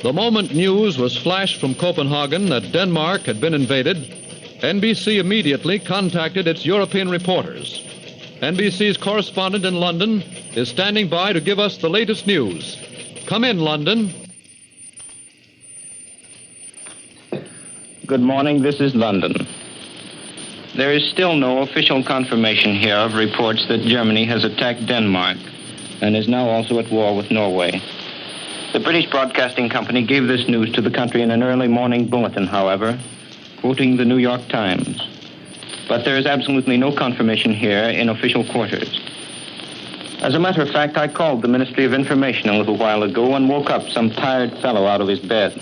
The moment news was flashed from Copenhagen that Denmark had been invaded, NBC immediately contacted its European reporters. NBC's correspondent in London is standing by to give us the latest news. Come in, London. Good morning. This is London. There is still no official confirmation here of reports that Germany has attacked Denmark and is now also at war with Norway. The British Broadcasting Company gave this news to the country in an early morning bulletin, however, quoting the New York Times. But there is absolutely no confirmation here in official quarters. As a matter of fact, I called the Ministry of Information a little while ago and woke up some tired fellow out of his bed.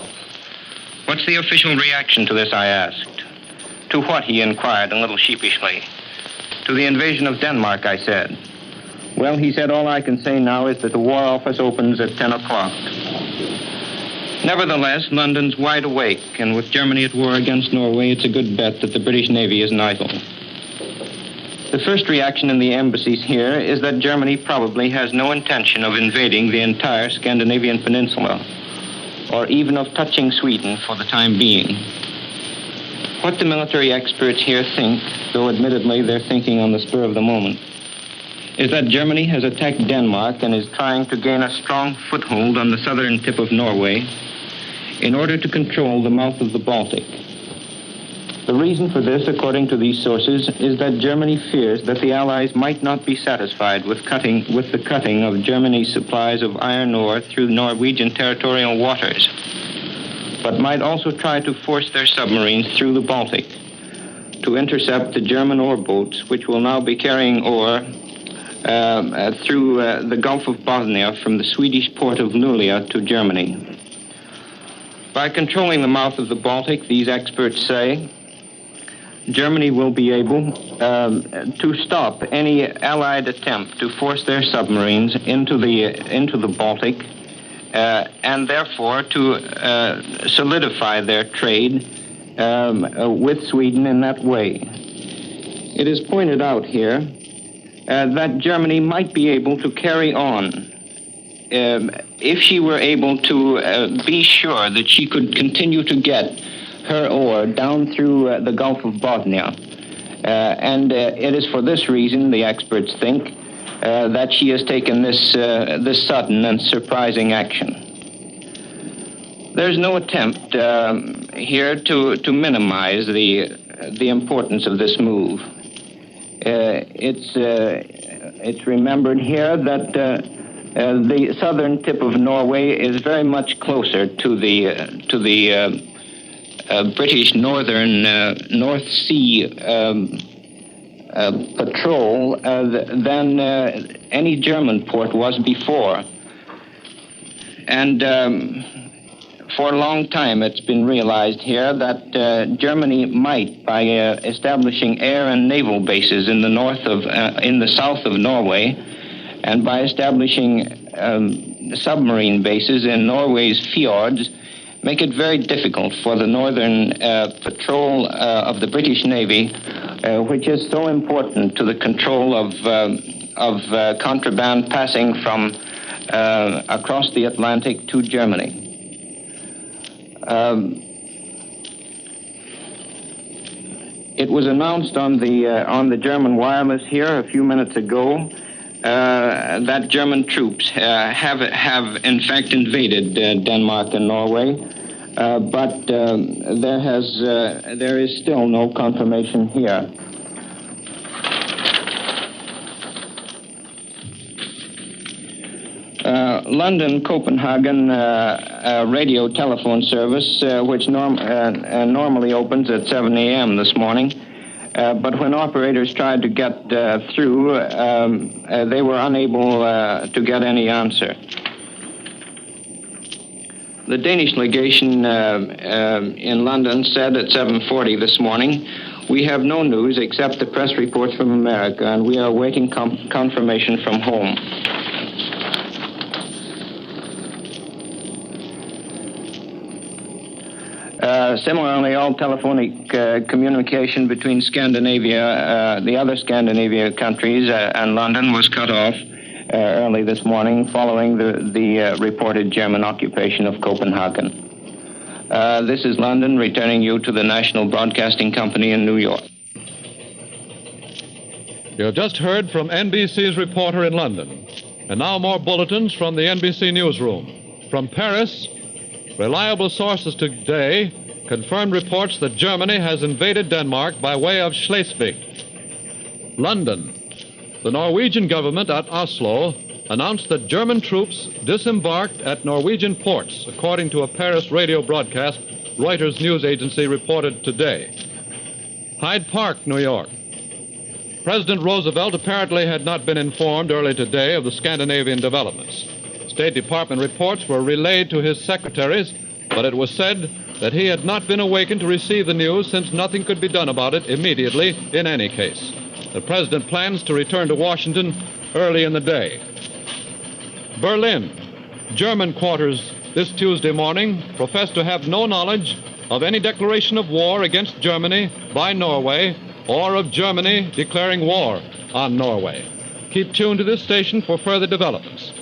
What's the official reaction to this, I asked. To what, he inquired a little sheepishly. To the invasion of Denmark, I said. Well, he said, all I can say now is that the War Office opens at 10 o'clock. Nevertheless, London's wide awake, and with Germany at war against Norway, it's a good bet that the British Navy isn't idle. The first reaction in the embassies here is that Germany probably has no intention of invading the entire Scandinavian peninsula, or even of touching Sweden for the time being. What the military experts here think, though admittedly they're thinking on the spur of the moment, is that Germany has attacked Denmark and is trying to gain a strong foothold on the southern tip of Norway in order to control the mouth of the Baltic. The reason for this, according to these sources, is that Germany fears that the Allies might not be satisfied with the cutting of Germany's supplies of iron ore through Norwegian territorial waters, but might also try to force their submarines through the Baltic to intercept the German ore boats, which will now be carrying ore through the Gulf of Bothnia from the Swedish port of Luleå to Germany. By controlling the mouth of the Baltic, these experts say, Germany will be able to stop any Allied attempt to force their submarines into the Baltic and therefore to solidify their trade with Sweden in that way. It is pointed out here that Germany might be able to carry on if she were able to be sure that she could continue to get her ore down through the Gulf of Bothnia. And it is for this reason, the experts think, that she has taken this sudden and surprising action. There's no attempt here to minimize the importance of this move. It's remembered here that the southern tip of Norway is very much closer to the British northern North Sea patrol than any German port was before. And for a long time it's been realized here that Germany might, by establishing air and naval bases in the south of Norway, and by establishing submarine bases in Norway's fjords, make it very difficult for the northern patrol of the British Navy, which is so important to the control of contraband passing from across the Atlantic to Germany. It was announced on the German wireless here a few minutes ago that German troops have in fact invaded Denmark and Norway, but there is still no confirmation here. London Copenhagen radio telephone service, which normally opens at 7 a.m. this morning. But when operators tried to get through, they were unable to get any answer. The Danish legation in London said at 7:40 this morning, "We have no news except the press reports from America, and we are awaiting confirmation from home." Similarly, all telephonic communication between Scandinavia, the other Scandinavia countries, and London was cut off early this morning following the reported German occupation of Copenhagen. This is London, returning you to the National Broadcasting Company in New York. You have just heard from NBC's reporter in London. And now more bulletins from the NBC newsroom. From Paris, reliable sources today confirmed reports that Germany has invaded Denmark by way of Schleswig. London. The Norwegian government at Oslo announced that German troops disembarked at Norwegian ports, according to a Paris radio broadcast Reuters news agency reported today. Hyde Park, New York. President Roosevelt apparently had not been informed early today of the Scandinavian developments. State Department reports were relayed to his secretaries, but it was said that he had not been awakened to receive the news since nothing could be done about it immediately in any case. The president plans to return to Washington early in the day. Berlin. German quarters this Tuesday morning professed to have no knowledge of any declaration of war against Germany by Norway or of Germany declaring war on Norway. Keep tuned to this station for further developments.